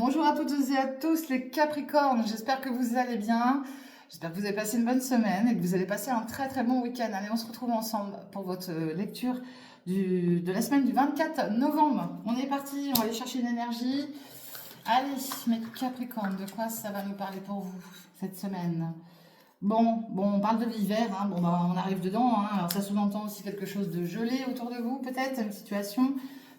Bonjour à toutes et à tous les Capricornes, j'espère que vous allez bien, j'espère que vous avez passé une bonne semaine et que vous allez passer un très très bon week-end. Allez, on se retrouve ensemble pour votre lecture de la semaine du 24 novembre. On est parti, on va aller chercher une énergie. Allez, mes Capricornes, de quoi ça va nous parler pour vous cette semaine? Bon, on parle de l'hiver, hein. Bon, bah, on arrive dedans, hein. Alors ça sous-entend aussi quelque chose de gelé autour de vous, peut-être, une situation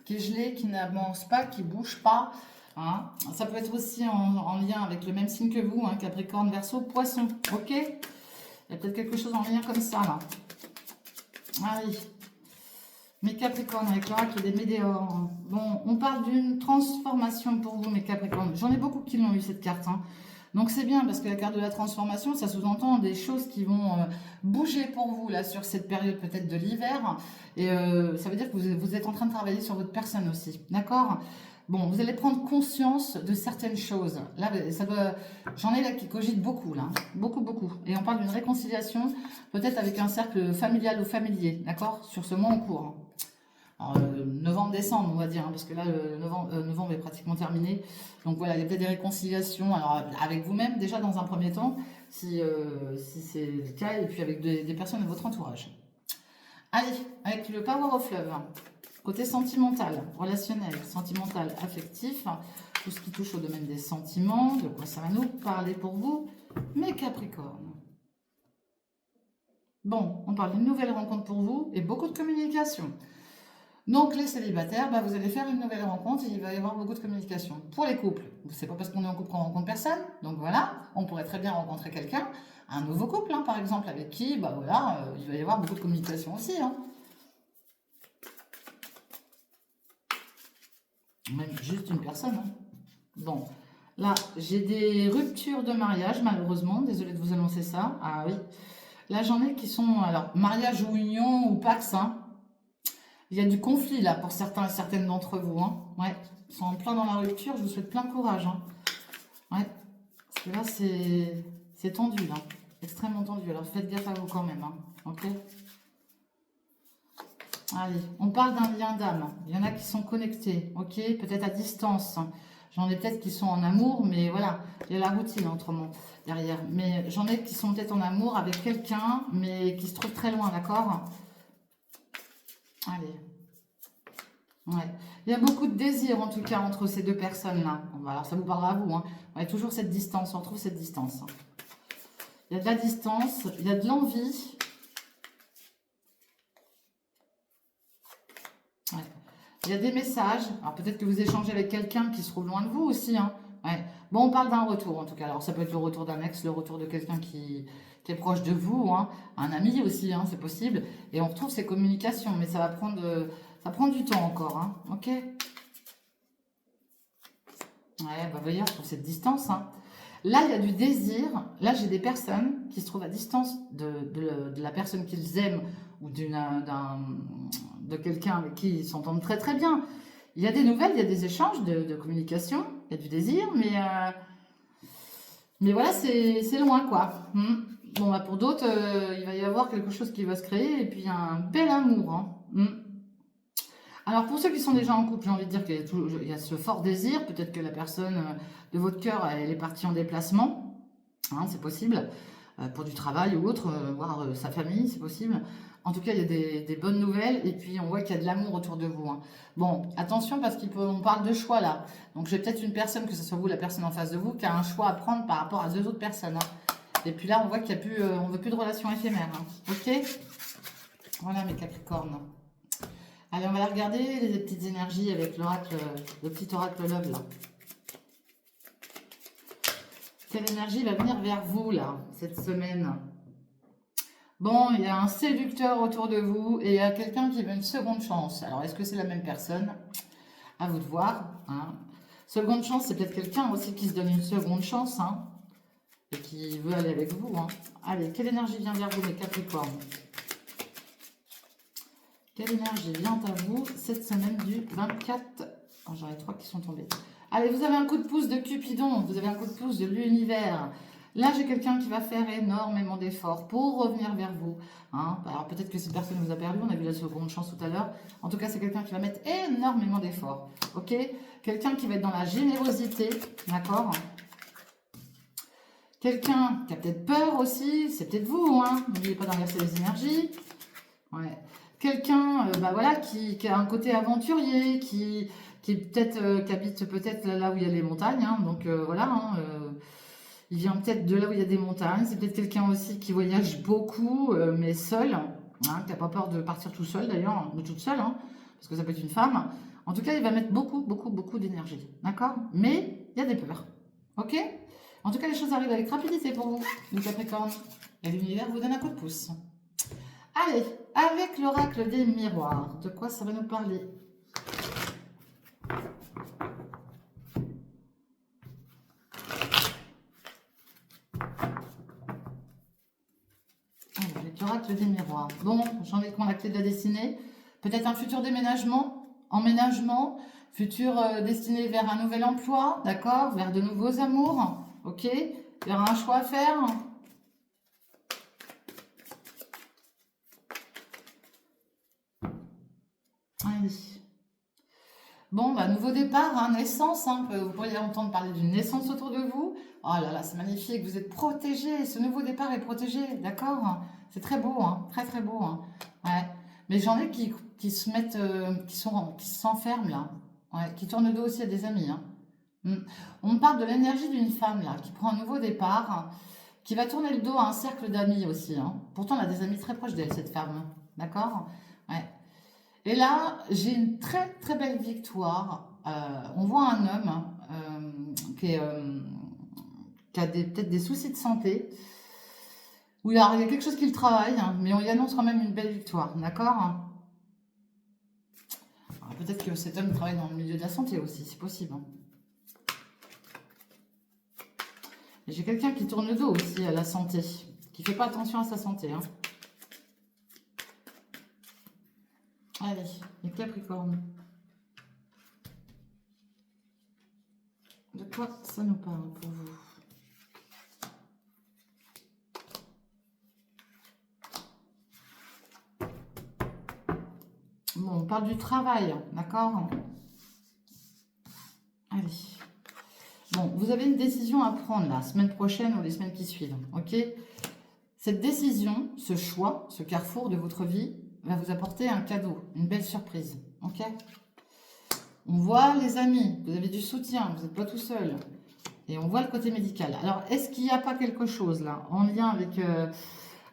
qui est gelée, qui n'avance pas, qui bouge pas, hein. Ça peut être aussi en lien avec le même signe que vous, hein, Capricorne, Verseau, Poisson, ok? Il y a peut-être quelque chose en lien comme ça, là. Allez, mes Capricornes, avec l'oracle des Météores. Bon, on parle d'une transformation pour vous, mes Capricornes. J'en ai beaucoup qui l'ont eu, cette carte, hein. Donc c'est bien parce que la carte de la transformation, ça sous-entend des choses qui vont bouger pour vous là sur cette période peut-être de l'hiver. Et ça veut dire que vous êtes en train de travailler sur votre personne aussi. D'accord? Bon, vous allez prendre conscience de certaines choses. Là, ça doit... J'en ai là qui cogitent beaucoup, là. Beaucoup, beaucoup. Et on parle d'une réconciliation, peut-être avec un cercle familial ou familier. D'accord? Sur ce mois en cours. Novembre-décembre, on va dire, hein, parce que là, novembre est pratiquement terminé. Donc voilà, il y a peut-être des réconciliations, alors avec vous-même déjà dans un premier temps, si c'est le cas, et puis avec des personnes de votre entourage. Allez, avec le Power of Love, côté sentimental, relationnel, sentimental, affectif, tout ce qui touche au domaine des sentiments, de quoi ça va nous parler pour vous, mes Capricornes. Bon, on parle d'une nouvelle rencontre pour vous et beaucoup de communication. Donc les célibataires, bah, vous allez faire une nouvelle rencontre et il va y avoir beaucoup de communication. Pour les couples, c'est pas parce qu'on est en couple qu'on rencontre personne. Donc voilà, on pourrait très bien rencontrer quelqu'un, un nouveau couple, hein, par exemple, avec qui, bah voilà, il va y avoir beaucoup de communication aussi, hein. Même juste une personne, hein. Bon, là, j'ai des ruptures de mariage, malheureusement. Désolée de vous annoncer ça. Ah oui. Là, j'en ai qui sont, alors, mariage ou union ou pax, hein. Il y a du conflit là pour certains et certaines d'entre vous, hein. Ouais, ils sont en plein dans la rupture, je vous souhaite plein courage, hein. Ouais, parce que là c'est tendu là, extrêmement tendu, alors faites gaffe à vous quand même, hein. Ok. Allez, on parle d'un lien d'âme, il y en a qui sont connectés, ok, peut-être à distance. J'en ai peut-être qui sont en amour, mais voilà, il y a la routine autrement derrière. Mais j'en ai qui sont peut-être en amour avec quelqu'un, mais qui se trouvent très loin, d'accord? Allez. Ouais. Il y a beaucoup de désir en tout cas entre ces deux personnes-là. Bon, bah, alors ça vous parlera à vous, hein. Ouais, toujours cette distance, on retrouve cette distance. Il y a de la distance, il y a de l'envie. Ouais. Il y a des messages. Alors peut-être que vous échangez avec quelqu'un qui se trouve loin de vous aussi, hein. Ouais. Bon, on parle d'un retour en tout cas. Alors ça peut être le retour d'un ex, le retour de quelqu'un qui est proche de vous, hein. Un ami aussi, hein, c'est possible. Et on retrouve ces communications, mais ça prend du temps encore, hein. Ok. Ouais, bah voyez, je trouve cette distance, hein. Là, il y a du désir. Là, j'ai des personnes qui se trouvent à distance de la personne qu'ils aiment ou de quelqu'un avec qui ils s'entendent très très bien. Il y a des nouvelles, il y a des échanges de communication, il y a du désir, mais voilà, c'est loin, quoi. Bon, bah, pour d'autres, il va y avoir quelque chose qui va se créer et puis un bel amour, hein. Alors pour ceux qui sont déjà en couple, j'ai envie de dire qu'il y a ce fort désir, peut-être que la personne de votre cœur, elle est partie en déplacement, hein, c'est possible, pour du travail ou autre, voire sa famille, c'est possible. En tout cas, il y a des bonnes nouvelles et puis on voit qu'il y a de l'amour autour de vous, hein. Bon, attention parce qu'on parle de choix là. Donc j'ai peut-être une personne, que ce soit vous, la personne en face de vous, qui a un choix à prendre par rapport à deux autres personnes, hein. Et puis là, on voit qu'il y a plus, on veut plus de relations éphémères, hein. Ok. Voilà mes Capricornes. Allez, on va la regarder, les petites énergies avec l'oracle, le petit oracle Love, là. Quelle énergie va venir vers vous, là, cette semaine? Bon, il y a un séducteur autour de vous et il y a quelqu'un qui veut une seconde chance. Alors, est-ce que c'est la même personne? À vous de voir, hein. Seconde chance, c'est peut-être quelqu'un aussi qui se donne une seconde chance, hein, et qui veut aller avec vous, hein. Allez, quelle énergie vient vers vous, les Capricornes? Quelle énergie vient à vous cette semaine du 24? J'en ai trois qui sont tombés. Allez, vous avez un coup de pouce de Cupidon, vous avez un coup de pouce de l'univers. Là, j'ai quelqu'un qui va faire énormément d'efforts pour revenir vers vous. Hein. Alors peut-être que cette personne vous a perdu, on a vu la seconde chance tout à l'heure. En tout cas, c'est quelqu'un qui va mettre énormément d'efforts. Ok? Quelqu'un qui va être dans la générosité, d'accord? Quelqu'un qui a peut-être peur aussi, c'est peut-être vous, hein? N'oubliez pas d'inverser les énergies. Ouais. Quelqu'un bah voilà, qui a un côté aventurier, qui peut-être qui habite peut-être là où il y a les montagnes, hein, donc voilà, hein, il vient peut-être de là où il y a des montagnes. C'est peut-être quelqu'un aussi qui voyage beaucoup, mais seul, hein, qui n'a pas peur de partir tout seul d'ailleurs, ou toute seule, hein, parce que ça peut être une femme. En tout cas, il va mettre beaucoup, beaucoup, beaucoup d'énergie, d'accord? Mais il y a des peurs, ok? En tout cas, les choses arrivent avec rapidité pour vous, le Capricorne. Et l'univers vous donne un coup de pouce. Allez, avec l'oracle des miroirs, de quoi ça va nous parler? Avec l'oracle des miroirs. Bon, j'en ai con la clé de la destinée. Peut-être un futur déménagement, emménagement, futur destiné vers un nouvel emploi, d'accord? Vers de nouveaux amours, ok? Il y aura un choix à faire. Allez. Bon, bah, nouveau départ, hein, naissance, hein, vous pourriez entendre parler d'une naissance autour de vous. Oh là là, c'est magnifique, vous êtes protégé, ce nouveau départ est protégé, d'accord? C'est très beau, hein, très très beau. Hein. Ouais. Mais j'en ai qui se mettent, qui s'enferment là, ouais, qui tournent le dos aussi à des amis. Hein. Mm. On me parle de l'énergie d'une femme là, qui prend un nouveau départ, qui va tourner le dos à un cercle d'amis aussi. Hein. Pourtant, elle a des amis très proches d'elle, cette femme, d'accord? Ouais. Et là, j'ai une très très belle victoire. On voit un homme qui a peut-être des soucis de santé, où il y a quelque chose qui le travaille, hein, mais on y annonce quand même une belle victoire, d'accord? Peut-être que cet homme travaille dans le milieu de la santé aussi, c'est possible. Hein. Et j'ai quelqu'un qui tourne le dos aussi à la santé, qui fait pas attention à sa santé. Hein. Allez, les Capricornes. De quoi ça nous parle pour vous? Bon, on parle du travail, d'accord? Allez. Bon, vous avez une décision à prendre la semaine prochaine ou les semaines qui suivent, ok? Cette décision, ce choix, ce carrefour de votre vie va vous apporter un cadeau, une belle surprise, ok? On voit les amis, vous avez du soutien, vous n'êtes pas tout seul. Et on voit le côté médical. Alors, est-ce qu'il n'y a pas quelque chose là, en lien avec...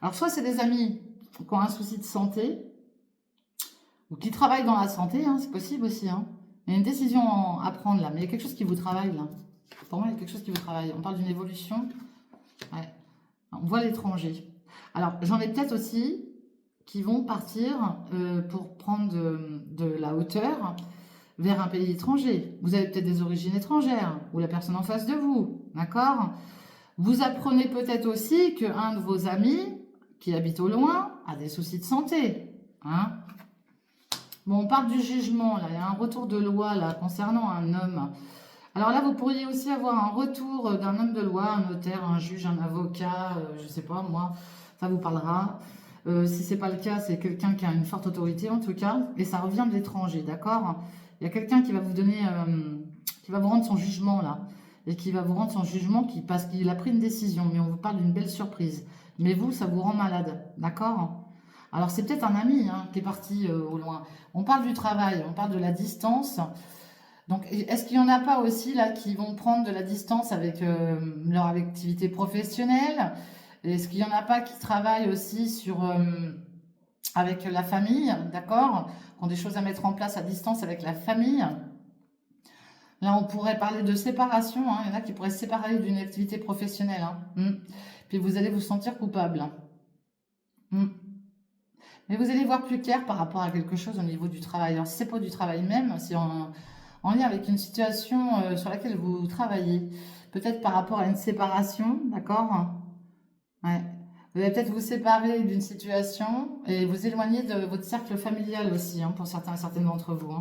Alors, soit c'est des amis qui ont un souci de santé, ou qui travaillent dans la santé, hein, c'est possible aussi. Hein. Il y a une décision à prendre là, mais il y a quelque chose qui vous travaille là. Pour moi, il y a quelque chose qui vous travaille. On parle d'une évolution. Ouais. On voit l'étranger. Alors, j'en ai peut-être aussi qui vont partir pour prendre de la hauteur vers un pays étranger. Vous avez peut-être des origines étrangères, ou la personne en face de vous, d'accord? Vous apprenez peut-être aussi qu'un de vos amis, qui habite au loin, a des soucis de santé. Hein? Bon, on parle du jugement, là. Il y a un retour de loi, là, concernant un homme. Alors là, vous pourriez aussi avoir un retour d'un homme de loi, un notaire, un juge, un avocat, je ne sais pas, moi, ça vous parlera. Si ce n'est pas le cas, c'est quelqu'un qui a une forte autorité, en tout cas, et ça revient de l'étranger, d'accord? Il y a quelqu'un qui va vous donner, qui va vous rendre son jugement, là, et qui va vous rendre son jugement parce qu'il a pris une décision, mais on vous parle d'une belle surprise. Mais vous, ça vous rend malade, d'accord? Alors c'est peut-être un ami hein, qui est parti au loin. On parle du travail, on parle de la distance. Donc, est-ce qu'il n'y en a pas aussi là qui vont prendre de la distance avec leur activité professionnelle? Est-ce qu'il n'y en a pas qui travaillent aussi avec la famille, d'accord? Qui ont des choses à mettre en place à distance avec la famille? Là, on pourrait parler de séparation. Hein. Il y en a qui pourraient se séparer d'une activité professionnelle. Hein. Puis vous allez vous sentir coupable. Mais vous allez voir plus clair par rapport à quelque chose au niveau du travail. Alors, si ce n'est pas du travail même, c'est en lien avec une situation sur laquelle vous travaillez. Peut-être par rapport à une séparation, d'accord? Ouais. Vous allez peut-être vous séparer d'une situation et vous éloigner de votre cercle familial aussi, hein, pour certains et certaines d'entre vous. Hein.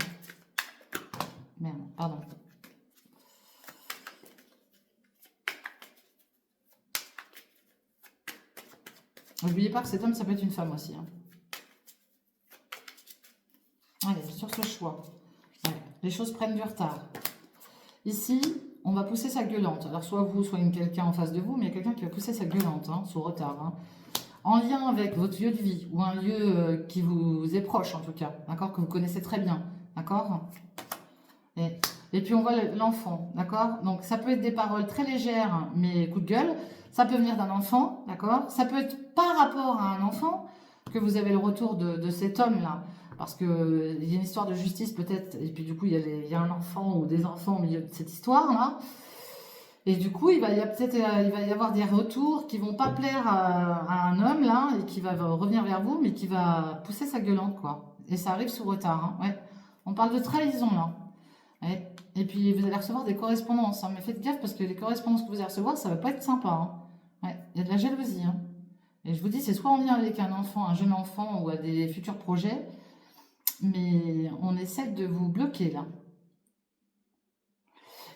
Merde, pardon. N'oubliez pas que cet homme, ça peut être une femme aussi. Hein. Allez, sur ce choix. Ouais, les choses prennent du retard. Ici, on va pousser sa gueulante. Alors, soit vous, soit quelqu'un en face de vous, mais il y a quelqu'un qui va pousser sa gueulante, hein, sous retard. Hein. En lien avec votre lieu de vie, ou un lieu qui vous est proche, en tout cas. D'accord? Que vous connaissez très bien. D'accord? Et puis, on voit l'enfant. D'accord? Donc, ça peut être des paroles très légères, mais coup de gueule. Ça peut venir d'un enfant. D'accord? Ça peut être par rapport à un enfant que vous avez le retour de cet homme-là. Parce qu'il y a une histoire de justice peut-être, et puis du coup, il y a un enfant ou des enfants au milieu de cette histoire-là. Et du coup, il va y avoir des retours qui vont pas plaire à un homme, là, et qui va revenir vers vous, mais qui va pousser sa gueulante, quoi. Et ça arrive sous retard, hein, ouais. On parle de trahison, là. Ouais. Et puis, vous allez recevoir des correspondances, hein, mais faites gaffe, parce que les correspondances que vous allez recevoir, ça va pas être sympa, hein. Ouais. Il y a de la jalousie, hein. Et je vous dis, c'est soit on vient avec un enfant, un jeune enfant, ou à des futurs projets, mais on essaie de vous bloquer là.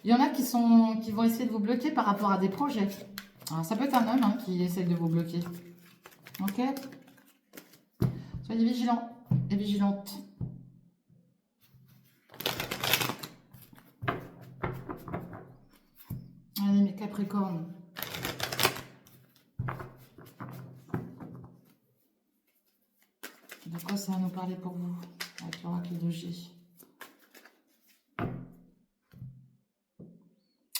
Il y en a qui vont essayer de vous bloquer par rapport à des projets. Alors, ça peut être un homme hein, qui essaie de vous bloquer. Ok? Soyez vigilants et vigilantes. Allez mes Capricornes. De quoi ça va nous parler pour vous avec l'oracle de G?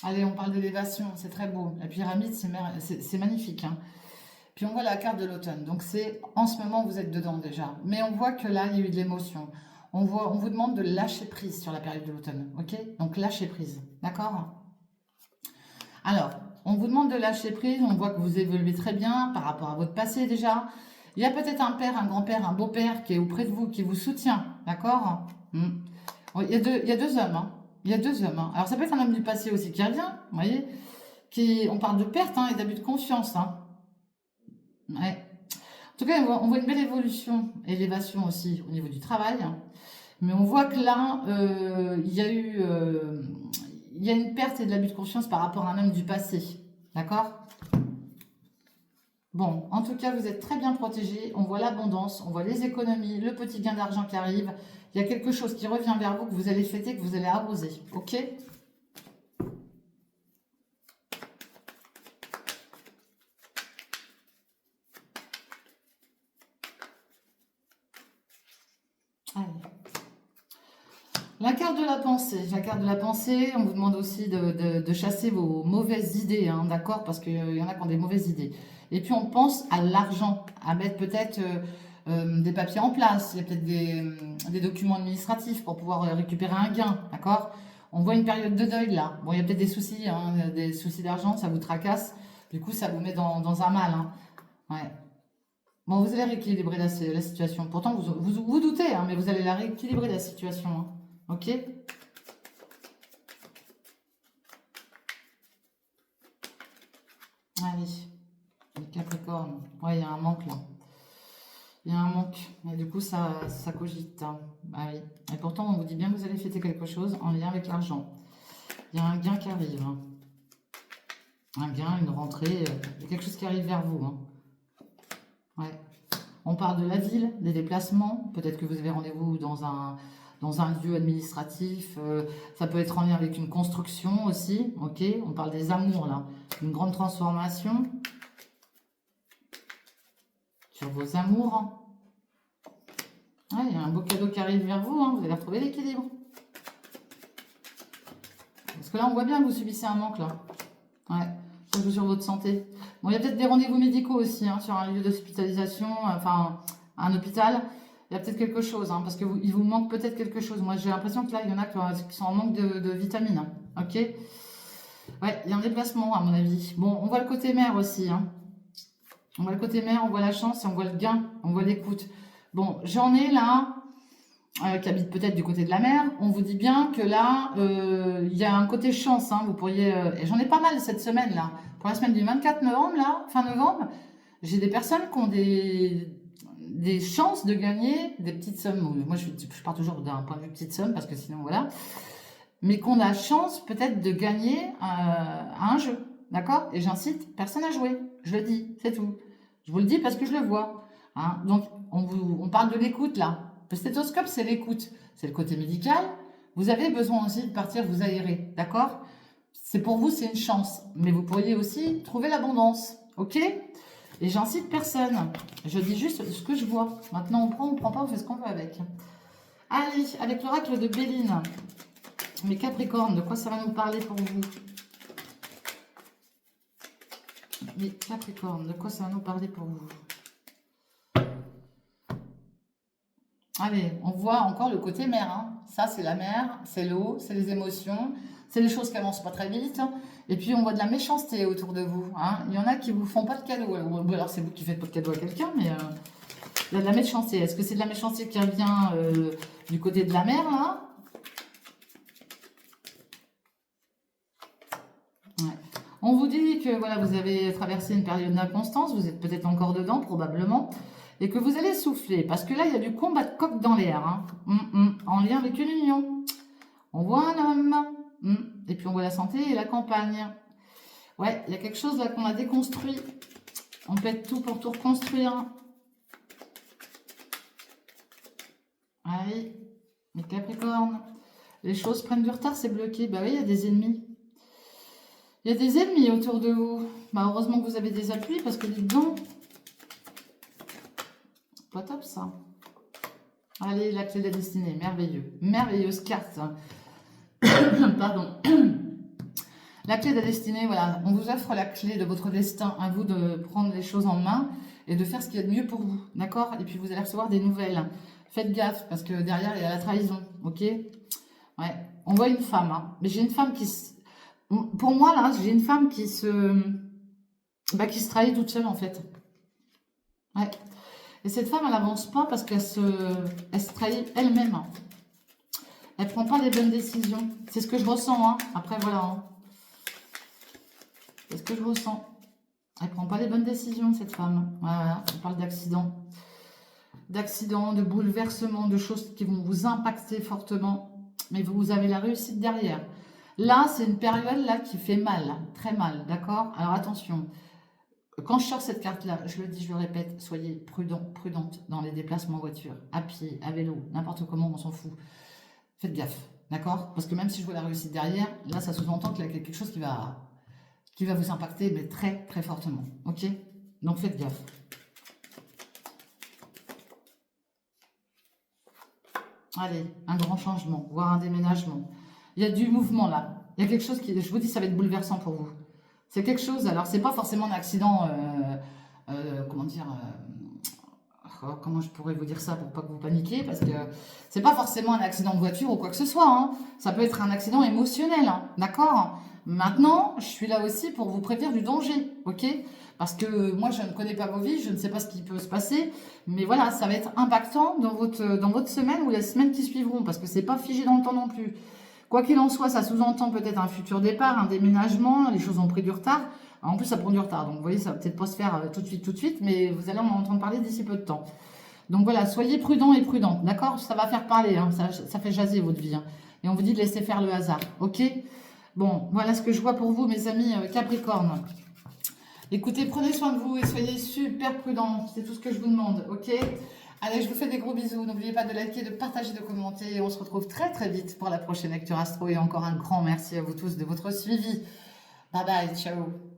Allez, on parle d'élévation, c'est très beau. La pyramide, c'est magnifique. Hein. Puis on voit la carte de l'automne. Donc c'est en ce moment, vous êtes dedans déjà. Mais on voit que là, il y a eu de l'émotion. On vous demande de lâcher prise sur la période de l'automne. Ok? Donc lâcher prise. D'accord? Alors, on vous demande de lâcher prise. On voit que vous évoluez très bien par rapport à votre passé déjà. Il y a peut-être un père, un grand-père, un beau-père qui est auprès de vous, qui vous soutient. D'accord? Il y a deux hommes. Hein. Il y a deux hommes. Hein. Alors, ça peut être un homme du passé aussi qui revient. Vous voyez? On parle de perte hein, et d'abus de confiance. Hein. Ouais. En tout cas, on voit une belle élévation aussi au niveau du travail. Hein. Mais on voit que là, il y a une perte et de l'abus de confiance par rapport à un homme du passé. D'accord? Bon, en tout cas, vous êtes très bien protégés. On voit l'abondance, on voit les économies, le petit gain d'argent qui arrive. Il y a quelque chose qui revient vers vous, que vous allez fêter, que vous allez arroser. Ok? Allez. La carte de la pensée. La carte de la pensée, on vous demande aussi de chasser vos mauvaises idées, hein, d'accord? Parce qu'il y en a qui ont des mauvaises idées. Et puis on pense à l'argent, à mettre peut-être des papiers en place, il y a peut-être des documents administratifs pour pouvoir récupérer un gain, d'accord? On voit une période de deuil là. Bon, il y a peut-être des soucis d'argent, ça vous tracasse. Du coup, ça vous met dans un mal. Hein. Ouais. Bon, vous allez rééquilibrer la situation. Pourtant, vous doutez, hein, mais vous allez la rééquilibrer la situation. Hein. Ok? Allez. Les Capricornes. Ouais, il y a un manque là. Il y a un manque. Et du coup, ça cogite. Hein. Ah oui. Et pourtant, on vous dit bien que vous allez fêter quelque chose en lien avec l'argent. Il y a un gain qui arrive. Hein. Un gain, une rentrée. Il y a quelque chose qui arrive vers vous. Hein. Ouais. On parle de la ville, des déplacements. Peut-être que vous avez rendez-vous dans un lieu administratif. Ça peut être en lien avec une construction aussi. Ok. On parle des amours là. Une grande transformation. Sur vos amours. Ouais, il y a un beau cadeau qui arrive vers vous, hein, vous allez retrouver l'équilibre. Parce que là, on voit bien que vous subissez un manque, là. Ouais, surtout sur votre santé. Bon, il y a peut-être des rendez-vous médicaux aussi, hein, sur un lieu d'hospitalisation, enfin, un hôpital. Il y a peut-être quelque chose, hein, parce qu'il vous manque peut-être quelque chose. Moi, j'ai l'impression que là, il y en a qui sont en manque de vitamines. Hein, ok? Ouais, il y a un déplacement, à mon avis. Bon, on voit le côté mère aussi, hein. On voit le côté mère, on voit la chance et on voit le gain, on voit l'écoute. Bon, j'en ai là, qui habite peut-être du côté de la mer. On vous dit bien que là, il y a un côté chance. Hein, vous pourriez, et j'en ai pas mal cette semaine là. Pour la semaine du 24 novembre, là, fin novembre, j'ai des personnes qui ont des chances de gagner des petites sommes. Moi, je pars toujours d'un point de vue petite somme parce que sinon, voilà. Mais qu'on a chance peut-être de gagner à un jeu. D'accord? Et j'incite personne à jouer. Je le dis, c'est tout. Je vous le dis parce que je le vois. Hein. Donc, on parle de l'écoute là. Le stéthoscope, c'est l'écoute. C'est le côté médical. Vous avez besoin aussi de partir vous aérer, d'accord? C'est pour vous, c'est une chance. Mais vous pourriez aussi trouver l'abondance, ok? Et j'incite personne. Je dis juste ce que je vois. Maintenant, on prend pas, on fait ce qu'on veut avec. Allez, avec l'oracle de Béline. Mes Capricornes, de quoi ça va nous parler pour vous? Mes Capricornes, de quoi ça va nous parler pour vous? Allez, on voit encore le côté mer. Hein. Ça, c'est la mer, c'est l'eau, c'est les émotions, c'est les choses qui avancent pas très vite. Et puis, on voit de la méchanceté autour de vous. Hein. Il y en a qui vous font pas de cadeaux. Ou alors, c'est vous qui faites pas de cadeaux à quelqu'un, mais il y a de la méchanceté. Est-ce que c'est de la méchanceté qui revient du côté de la mer, là? Ouais. On vous dit que voilà, vous avez traversé une période d'inconstance, vous êtes peut-être encore dedans, probablement, et que vous allez souffler, parce que là, il y a du combat de coq dans l'air, hein. En lien avec une union. On voit un homme, et puis on voit la santé et la campagne. Ouais, il y a quelque chose là qu'on a déconstruit. On pète tout pour tout reconstruire. Allez, mes Capricornes. Les choses prennent du retard, c'est bloqué. Bah oui, il y a des ennemis. Il y a des ennemis autour de vous. Bah heureusement que vous avez des appuis, parce que dites donc, pas top ça. Allez, la clé de la destinée, merveilleux. Merveilleuse carte. Pardon. La clé de la destinée, voilà. On vous offre la clé de votre destin. À vous de prendre les choses en main et de faire ce qu'il y a de mieux pour vous. D'accord? Et puis vous allez recevoir des nouvelles. Faites gaffe, parce que derrière, il y a la trahison. Ok? Ouais. On voit une femme. Hein. Mais j'ai une femme qui... Pour moi, là, j'ai une femme qui se trahit toute seule, en fait. Ouais. Et cette femme, elle n'avance pas parce qu'elle se trahit elle-même. Elle ne prend pas les bonnes décisions. C'est ce que je ressens. Hein. Après, voilà. Hein. C'est ce que je ressens. Elle ne prend pas les bonnes décisions, cette femme. Voilà. On parle d'accident. D'accident, de bouleversement, de choses qui vont vous impacter fortement. Mais vous avez la réussite derrière. Là, c'est une période là qui fait mal. Très mal. D'accord? Alors, attention. Quand je sors cette carte-là, je le dis, je le répète, soyez prudents, prudentes dans les déplacements en voiture, à pied, à vélo, n'importe comment, on s'en fout. Faites gaffe, d'accord? Parce que même si je vois la réussite derrière, là, ça sous-entend qu'il y a quelque chose qui va vous impacter, mais très, très fortement, ok? Donc, faites gaffe. Allez, un grand changement, voire un déménagement. Il y a du mouvement, là. Il y a quelque chose qui, je vous dis, ça va être bouleversant pour vous. C'est quelque chose, alors c'est pas forcément un accident, comment dire, comment je pourrais vous dire ça pour pas que vous paniquiez, parce que c'est pas forcément un accident de voiture ou quoi que ce soit, hein. Ça peut être un accident émotionnel, hein, d'accord? Maintenant, je suis là aussi pour vous prévenir du danger, ok? Parce que moi, je ne connais pas vos vies, je ne sais pas ce qui peut se passer, mais voilà, ça va être impactant dans votre semaine ou les semaines qui suivront, parce que c'est pas figé dans le temps non plus. Quoi qu'il en soit, ça sous-entend peut-être un futur départ, un déménagement, les choses ont pris du retard. En plus, ça prend du retard, donc vous voyez, ça va peut-être pas se faire tout de suite, mais vous allez en entendre parler d'ici peu de temps. Donc voilà, soyez prudents et prudents, d'accord? Ça va faire parler, hein, ça fait jaser votre vie. Hein. Et on vous dit de laisser faire le hasard, ok? Bon, voilà ce que je vois pour vous, mes amis Capricorne. Écoutez, prenez soin de vous et soyez super prudents, c'est tout ce que je vous demande, ok? Allez, je vous fais des gros bisous. N'oubliez pas de liker, de partager, de commenter. Et on se retrouve très très vite pour la prochaine lecture astro. Et encore un grand merci à vous tous de votre suivi. Bye bye, ciao.